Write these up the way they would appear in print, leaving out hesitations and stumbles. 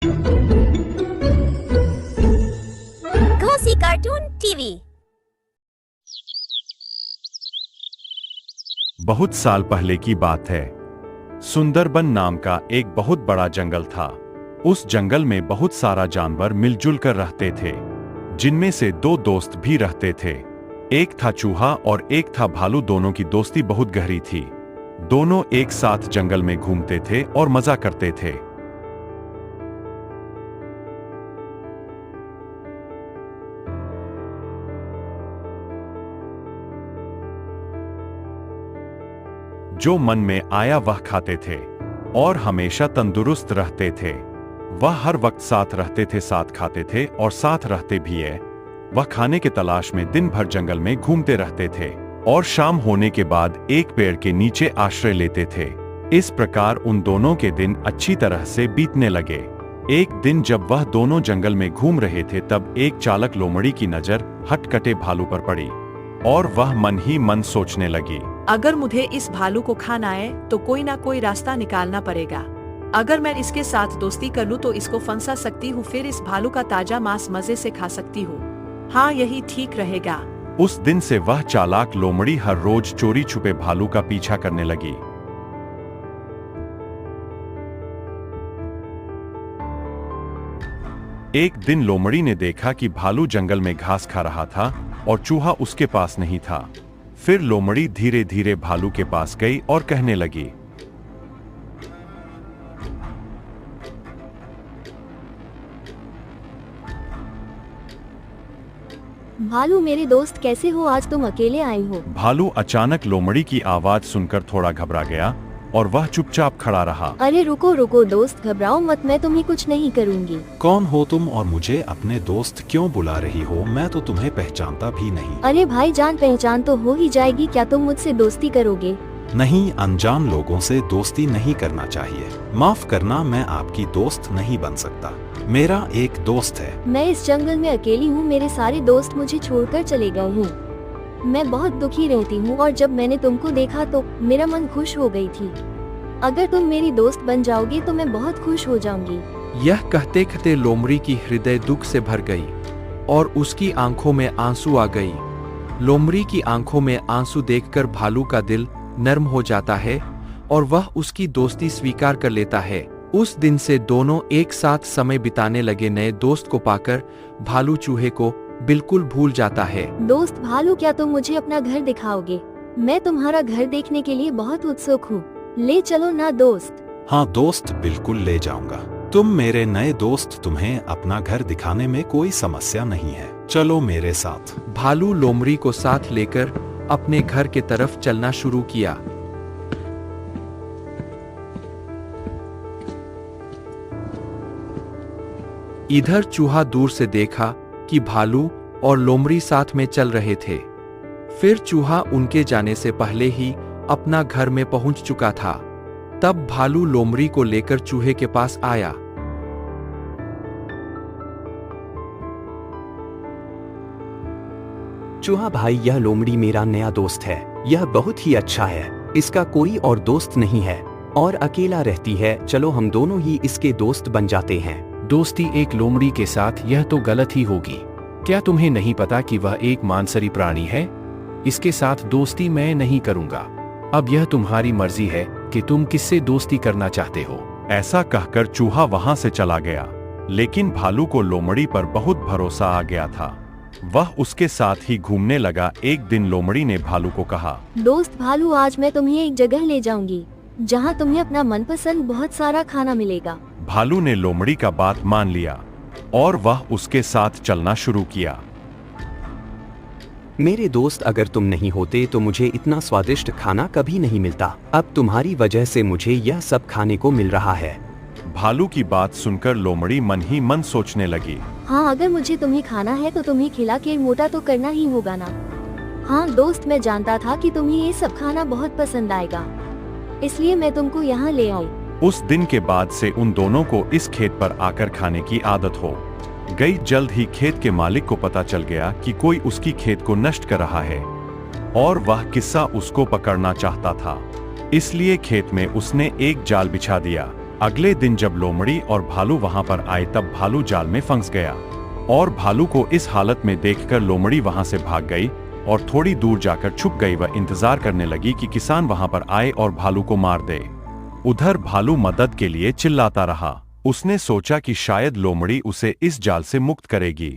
Ghosi cartoon TV. बहुत साल पहले की बात है। सुंदरबन नाम का एक बहुत बड़ा जंगल था। उस जंगल में बहुत सारा जानवर मिलजुल कर रहते थे, जिनमें से दो दोस्त भी रहते थे। एक था चूहा और एक था भालू। दोनों की दोस्ती बहुत गहरी थी। दोनों एक साथ जंगल में घूमते थे और मजा करते थे। जो मन में आया वह खाते थे और हमेशा तंदुरुस्त रहते थे। वह हर वक्त साथ रहते थे, साथ खाते थे और साथ रहते भी है। वह खाने के तलाश में दिन भर जंगल में घूमते रहते थे और शाम होने के बाद एक पेड़ के नीचे आश्रय लेते थे। इस प्रकार उन दोनों के दिन अच्छी तरह से बीतने लगे। एक दिन जब वह दोनों जंगल में घूम रहे थे, तब एक चालाक लोमड़ी की नजर हटकटे भालू पर पड़ी और वह मन ही मन सोचने लगी, अगर मुझे इस भालू को खाना है तो कोई ना कोई रास्ता निकालना पड़ेगा। अगर मैं इसके साथ दोस्ती कर लूं तो इसको फंसा सकती हूँ, फिर इस भालू का ताजा मांस मजे से खा सकती हूँ। हाँ, यही ठीक रहेगा। उस दिन से वह चालाक लोमड़ी हर रोज चोरी छुपे भालू का पीछा करने लगी। एक दिन लोमड़ी ने देखा कि भालू जंगल में घास खा रहा था और चूहा उसके पास नहीं था। फिर लोमड़ी धीरे धीरे भालू के पास गई और कहने लगी, भालू मेरे दोस्त कैसे हो? आज तुम अकेले आए हो। भालू अचानक लोमड़ी की आवाज सुनकर थोड़ा घबरा गया और वह चुपचाप खड़ा रहा। अरे रुको रुको दोस्त, घबराओ मत, मैं तुम्हें कुछ नहीं करूंगी। कौन हो तुम और मुझे अपने दोस्त क्यों बुला रही हो? मैं तो तुम्हें पहचानता भी नहीं। अरे भाई, जान पहचान तो हो ही जाएगी, क्या तुम मुझसे दोस्ती करोगे? नहीं, अनजान लोगों से दोस्ती नहीं करना चाहिए। माफ करना, मैं आपकी दोस्त नहीं बन सकता। मेरा एक दोस्त है। मैं इस जंगल में अकेली हूँ, मेरे सारे दोस्त मुझे छोड़कर चले गए हैं। मैं बहुत दुखी रहती हूँ और जब मैंने तुमको देखा तो मेरा मन खुश हो गई थी। अगर तुम मेरी दोस्त बन जाओगे तो मैं बहुत खुश हो जाऊंगी। यह कहते कहते लोमड़ी की हृदय दुख से भर गई और उसकी आंखों में आंसू आ गई। लोमड़ी की आंखों में आंसू देखकर भालू का दिल नर्म हो जाता है और वह उसकी दोस्ती स्वीकार कर लेता है। उस दिन से दोनों एक साथ समय बिताने लगे। नए दोस्त को पाकर भालू चूहे को बिल्कुल भूल जाता है। दोस्त भालू, क्या तुम मुझे अपना घर दिखाओगे? मैं तुम्हारा घर देखने के लिए बहुत उत्सुक हूँ। ले चलो ना दोस्त। हाँ दोस्त, बिल्कुल ले जाऊंगा। तुम मेरे नए दोस्त, तुम्हें अपना घर दिखाने में कोई समस्या नहीं है। चलो मेरे साथ। भालू लोमड़ी को साथ लेकर अपने घर के तरफ चलना शुरू किया। इधर चूहा दूर से देखा कि भालू और लोमड़ी साथ में चल रहे थे। फिर चूहा उनके जाने से पहले ही अपना घर में पहुंच चुका था। तब भालू लोमड़ी को लेकर चूहे के पास आया। चूहा भाई, यह लोमड़ी मेरा नया दोस्त है। यह बहुत ही अच्छा है। इसका कोई और दोस्त नहीं है और अकेला रहती है। चलो हम दोनों ही इसके दोस्त बन जाते हैं। दोस्ती एक लोमड़ी के साथ, यह तो गलत ही होगी। क्या तुम्हें नहीं पता कि वह एक मांसाहारी प्राणी है? इसके साथ दोस्ती मैं नहीं करूंगा। अब यह तुम्हारी मर्जी है कि तुम किससे दोस्ती करना चाहते हो। ऐसा कहकर चूहा वहां से चला गया, लेकिन भालू को लोमड़ी पर बहुत भरोसा आ गया था। वह उसके साथ ही घूमने लगा। एक दिन लोमड़ी ने भालू को कहा, दोस्त भालू, आज मैं तुम्हें एक जगह ले जाऊंगी जहां तुम्हें अपना मनपसंद बहुत सारा खाना मिलेगा। भालू ने लोमड़ी का बात मान लिया और वह उसके साथ चलना शुरू किया। मेरे दोस्त, अगर तुम नहीं होते तो मुझे इतना स्वादिष्ट खाना कभी नहीं मिलता। अब तुम्हारी वजह से मुझे यह सब खाने को मिल रहा है। भालू की बात सुनकर लोमड़ी मन ही मन सोचने लगी, हाँ, अगर मुझे तुम्हें खाना है तो तुम्हें खिला के मोटा तो करना ही होगा ना। हाँ दोस्त, मैं जानता था कि तुम्हें ये सब खाना बहुत पसंद आएगा, इसलिए मैं तुमको यहाँ ले आई। उस दिन के बाद से उन दोनों को इस खेत पर आकर खाने की आदत हो गई। जल्द ही खेत के मालिक को पता चल गया कि कोई उसकी खेत को नष्ट कर रहा है और वह किस्सा उसको पकड़ना चाहता था। इसलिए खेत में उसने एक जाल बिछा दिया अगले दिन जब लोमड़ी और भालू वहां पर आए तब भालू जाल में फंस गया और भालू को इस हालत में देखकर लोमड़ी वहां से भाग गई और थोड़ी दूर जाकर छुप गई। वह इंतजार करने लगी कि किसान वहां पर आए और भालू को मार दे। उधर भालू मदद के लिए चिल्लाता रहा। उसने सोचा कि शायद लोमड़ी उसे इस जाल से मुक्त करेगी,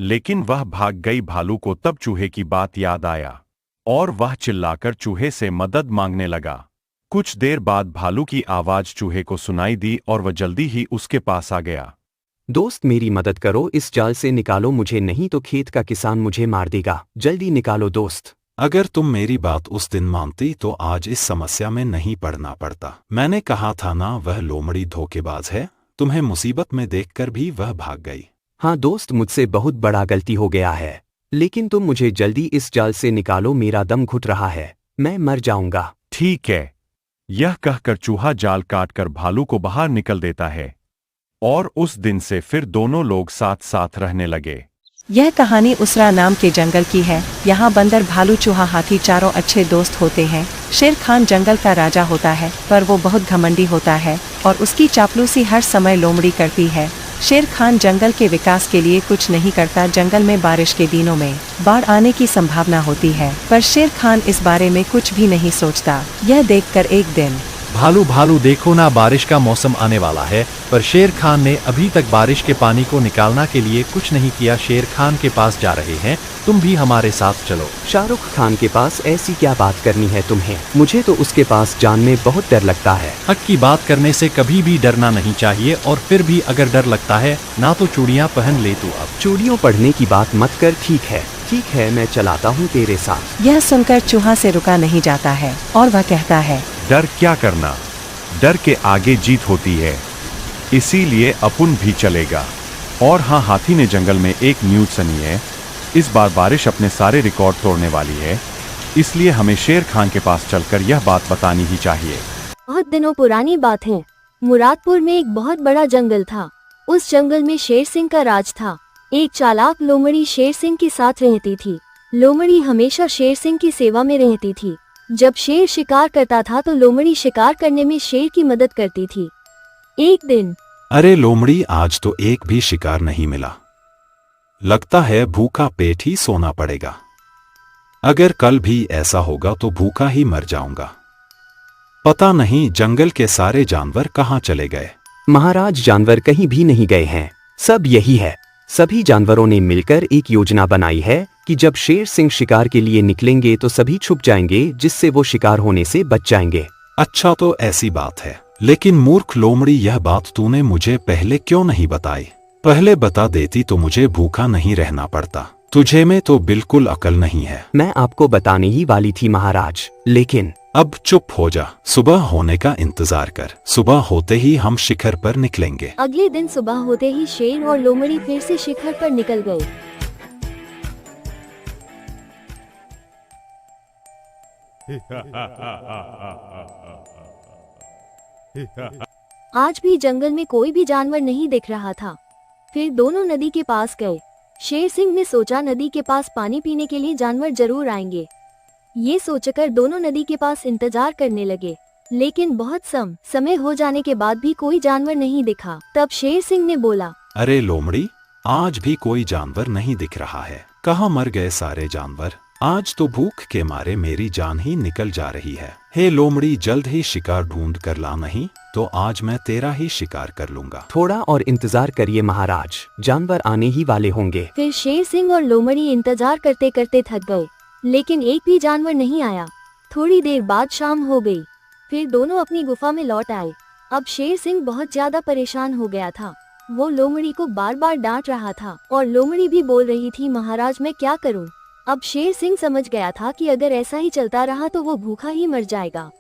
लेकिन वह भाग गई। भालू को तब चूहे की बात याद आया और वह चिल्लाकर चूहे से मदद मांगने लगा। कुछ देर बाद भालू की आवाज चूहे को सुनाई दी और वह जल्दी ही उसके पास आ गया। दोस्त मेरी मदद करो, इस जाल से निकालो मुझे, नहीं तो खेत का किसान मुझे मार देगा। जल्दी निकालो दोस्त। अगर तुम मेरी बात उस दिन मानती तो आज इस समस्या में नहीं पड़ना पड़ता। मैंने कहा था ना, वह लोमड़ी धोखेबाज है। तुम्हें मुसीबत में देखकर भी वह भाग गई। हाँ दोस्त, मुझसे बहुत बड़ा गलती हो गया है, लेकिन तुम मुझे जल्दी इस जाल से निकालो, मेरा दम घुट रहा है, मैं मर जाऊंगा। ठीक है, यह कहकर चूहा जाल काटकर भालू को बाहर निकल देता है और उस दिन से फिर दोनों लोग साथ साथ रहने लगे। यह कहानी उसरा नाम के जंगल की है। यहाँ बंदर, भालू, चूहा, हाथी चारों अच्छे दोस्त होते हैं। शेर खान जंगल का राजा होता है, पर वो बहुत घमंडी होता है और उसकी चापलूसी हर समय लोमड़ी करती है। शेर खान जंगल के विकास के लिए कुछ नहीं करता। जंगल में बारिश के दिनों में बाढ़ आने की संभावना होती है, पर शेर खान इस बारे में कुछ भी नहीं सोचता। यह देखकर एक दिन भालू देखो ना, बारिश का मौसम आने वाला है, पर शेर खान ने अभी तक बारिश के पानी को निकालने के लिए कुछ नहीं किया। शेर खान के पास जा रहे हैं, तुम भी हमारे साथ चलो। शाहरुख खान के पास ऐसी क्या बात करनी है तुम्हें? मुझे तो उसके पास जाने में बहुत डर लगता है। हक की बात करने से कभी भी डरना नहीं चाहिए, और फिर भी अगर डर लगता है ना तो चूड़ियाँ पहन ले तू अब। चूड़ियों पढ़ने की बात मत कर। ठीक है, मैं चलाता हूँ तेरे साथ। यह सुनकर चूहा से रुका नहीं जाता है और वह कहता है, डर क्या करना, डर के आगे जीत होती है, इसीलिए अपन भी चलेगा। और हाँ, हाथी ने जंगल में एक न्यूज़ सुनी है। इस बार बारिश अपने सारे रिकॉर्ड तोड़ने वाली है, इसलिए हमें शेर खान के पास चलकर यह बात बतानी ही चाहिए। बहुत दिनों पुरानी बात है। मुरादपुर में एक बहुत बड़ा जंगल था। उस जंगल में शेर सिंह का राज था। एक चालाक लोमड़ी शेर सिंह के साथ रहती थी। लोमड़ी हमेशा शेर सिंह की सेवा में रहती थी। जब शेर शिकार करता था तो लोमड़ी शिकार करने में शेर की मदद करती थी। एक दिन, अरे लोमड़ी, आज तो एक भी शिकार नहीं मिला। लगता है भूखा पेट ही सोना पड़ेगा। अगर कल भी ऐसा होगा तो भूखा ही मर जाऊंगा। पता नहीं जंगल के सारे जानवर कहाँ चले गए। महाराज, जानवर कहीं भी नहीं गए हैं, सब यही है। सभी जानवरों ने मिलकर एक योजना बनाई है कि जब शेर सिंह शिकार के लिए निकलेंगे तो सभी छुप जाएंगे, जिससे वो शिकार होने से बच जाएंगे। अच्छा, तो ऐसी बात है। लेकिन मूर्ख लोमड़ी, यह बात तूने मुझे पहले क्यों नहीं बताई? पहले बता देती तो मुझे भूखा नहीं रहना पड़ता। तुझे में तो बिल्कुल अकल नहीं है। मैं आपको बताने ही वाली थी महाराज, लेकिन अब चुप हो जा। सुबह होने का इंतजार कर। सुबह होते ही हम शिखर पर निकलेंगे। अगले दिन सुबह होते ही शेर और लोमड़ी फिर से शिखर पर निकल गए। आज भी जंगल में कोई भी जानवर नहीं दिख रहा था। फिर दोनों नदी के पास गए। शेर सिंह ने सोचा नदी के पास पानी पीने के लिए जानवर जरूर आएंगे। ये सोचकर दोनों नदी के पास इंतजार करने लगे, लेकिन बहुत समय हो जाने के बाद भी कोई जानवर नहीं दिखा। तब शेर सिंह ने बोला, अरे लोमड़ी, आज भी कोई जानवर नहीं दिख रहा है। कहाँ मर गए सारे जानवर? आज तो भूख के मारे मेरी जान ही निकल जा रही है। हे लोमड़ी, जल्द ही शिकार ढूंढ कर ला, नहीं तो आज मैं तेरा ही शिकार कर लूंगा। थोड़ा और इंतजार करिए महाराज, जानवर आने ही वाले होंगे। फिर शेर सिंह और लोमड़ी इंतजार करते करते थक गए, लेकिन एक भी जानवर नहीं आया। थोड़ी देर बाद शाम हो गई। फिर दोनों अपनी गुफा में लौट आए। अब शेर सिंह बहुत ज्यादा परेशान हो गया था। वो लोमड़ी को बार बार डांट रहा था और लोमड़ी भी बोल रही थी, महाराज मैं क्या करूं? अब शेर सिंह समझ गया था कि अगर ऐसा ही चलता रहा तो वो भूखा ही मर जाएगा।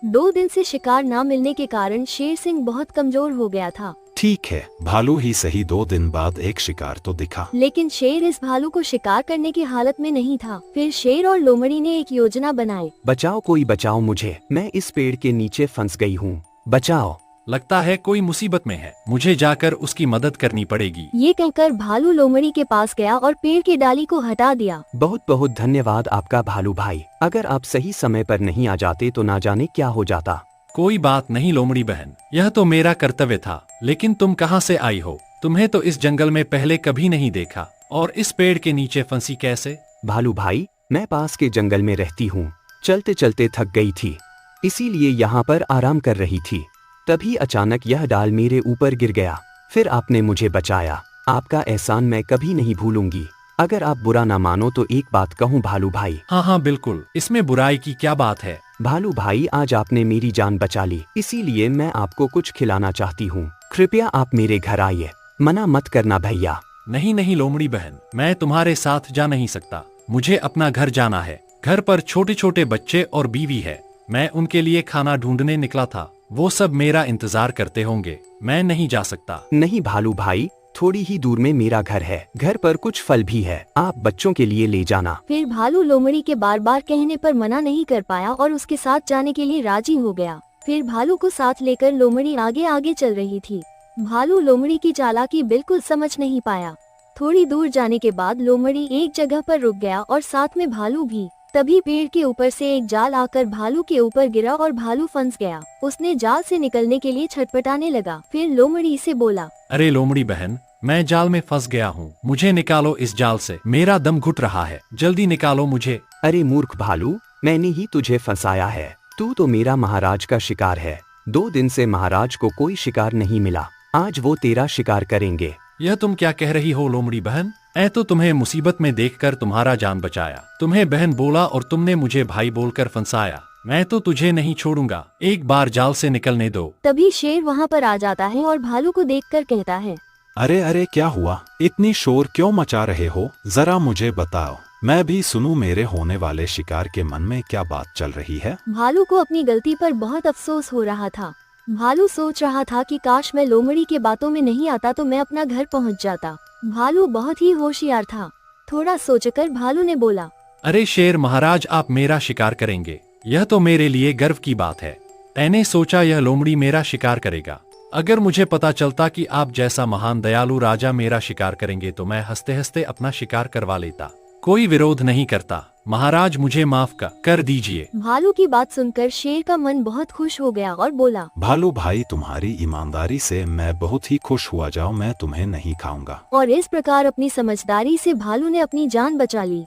2 दिन से शिकार न मिलने के कारण शेर सिंह बहुत कमजोर हो गया था। ठीक है, भालू ही सही, 2 दिन बाद एक शिकार तो दिखा। लेकिन शेर इस भालू को शिकार करने की हालत में नहीं था। फिर शेर और लोमड़ी ने एक योजना बनाई। बचाओ, कोई बचाओ मुझे, मैं इस पेड़ के नीचे फंस गई हूँ, बचाओ। लगता है कोई मुसीबत में है, मुझे जाकर उसकी मदद करनी पड़ेगी। ये कहकर भालू लोमड़ी के पास गया और पेड़ की डाली को हटा दिया। बहुत बहुत धन्यवाद आपका भालू भाई। अगर आप सही समय पर नहीं आ जाते तो ना जाने क्या हो जाता। कोई बात नहीं लोमड़ी बहन, यह तो मेरा कर्तव्य था। लेकिन तुम कहाँ से आई हो? तुम्हें तो इस जंगल में पहले कभी नहीं देखा, और इस पेड़ के नीचे फंसी कैसे? भालू भाई, मैं पास के जंगल में रहती हूँ। चलते चलते थक गई थी, इसीलिए यहाँ पर आराम कर रही थी। तभी अचानक यह डाल मेरे ऊपर गिर गया, फिर आपने मुझे बचाया। आपका एहसान मैं कभी नहीं भूलूंगी। अगर आप बुरा ना मानो तो एक बात कहूँ भालू भाई। हाँ हाँ बिल्कुल, इसमें बुराई की क्या बात है? भालू भाई, आज आपने मेरी जान बचा ली, इसीलिए मैं आपको कुछ खिलाना चाहती हूँ। कृपया आप मेरे घर आइए, मना मत करना भैया। नहीं नहीं लोमड़ी बहन, मैं तुम्हारे साथ जा नहीं सकता। मुझे अपना घर जाना है। घर पर छोटे छोटे बच्चे और बीवी है। मैं उनके लिए खाना ढूंढने निकला था, वो सब मेरा इंतजार करते होंगे। मैं नहीं जा सकता। नहीं भालू भाई, थोड़ी ही दूर में मेरा घर है। घर पर कुछ फल भी है, आप बच्चों के लिए ले जाना। फिर भालू लोमड़ी के बार बार कहने पर मना नहीं कर पाया और उसके साथ जाने के लिए राजी हो गया। फिर भालू को साथ लेकर लोमड़ी आगे आगे चल रही थी। भालू लोमड़ी की चालाकी बिल्कुल समझ नहीं पाया। थोड़ी दूर जाने के बाद लोमड़ी एक जगह पर रुक गया और साथ में भालू भी। तभी पेड़ के ऊपर से एक जाल आकर भालू के ऊपर गिरा और भालू फंस गया। उसने जाल से निकलने के लिए छटपटाने लगा। फिर लोमड़ी से बोला, अरे लोमड़ी बहन, मैं जाल में फंस गया हूँ, मुझे निकालो इस जाल से। मेरा दम घुट रहा है, जल्दी निकालो मुझे। अरे मूर्ख भालू, मैंने ही तुझे फंसाया है। तू तो मेरा महाराज का शिकार है। 2 दिन से महाराज को कोई शिकार नहीं मिला, आज वो तेरा शिकार करेंगे। यह तुम क्या कह रही हो लोमड़ी बहन? मैं तो तुम्हें मुसीबत में देखकर तुम्हारा जान बचाया। तुम्हें बहन बोला और तुमने मुझे भाई बोलकर फंसाया। मैं तो तुझे नहीं छोड़ूंगा, एक बार जाल से निकलने दो। तभी शेर वहाँ पर आ जाता है और भालू को देखकर कहता है, अरे अरे, क्या हुआ? इतनी शोर क्यों मचा रहे हो? जरा मुझे बताओ, मैं भी सुनूं मेरे होने वाले शिकार के मन में क्या बात चल रही है। भालू को अपनी गलती पर बहुत अफसोस हो रहा था। भालू सोच रहा था कि काश मैं लोमड़ी के बातों में नहीं आता तो मैं अपना घर पहुंच जाता। भालू बहुत ही होशियार था। थोड़ा सोचकर भालू ने बोला, अरे शेर महाराज, आप मेरा शिकार करेंगे, यह तो मेरे लिए गर्व की बात है। मैंने सोचा यह लोमड़ी मेरा शिकार करेगा। अगर मुझे पता चलता कि आप जैसा महान दयालु राजा मेरा शिकार करेंगे तो मैं हंसते हंसते अपना शिकार करवा लेता। कोई विरोध नहीं करता। महाराज, मुझे माफ कर दीजिए। भालू की बात सुनकर शेर का मन बहुत खुश हो गया और बोला, भालू भाई, तुम्हारी ईमानदारी से मैं बहुत ही खुश हुआ। जाओ, मैं तुम्हें नहीं खाऊंगा। और इस प्रकार अपनी समझदारी से भालू ने अपनी जान बचा ली।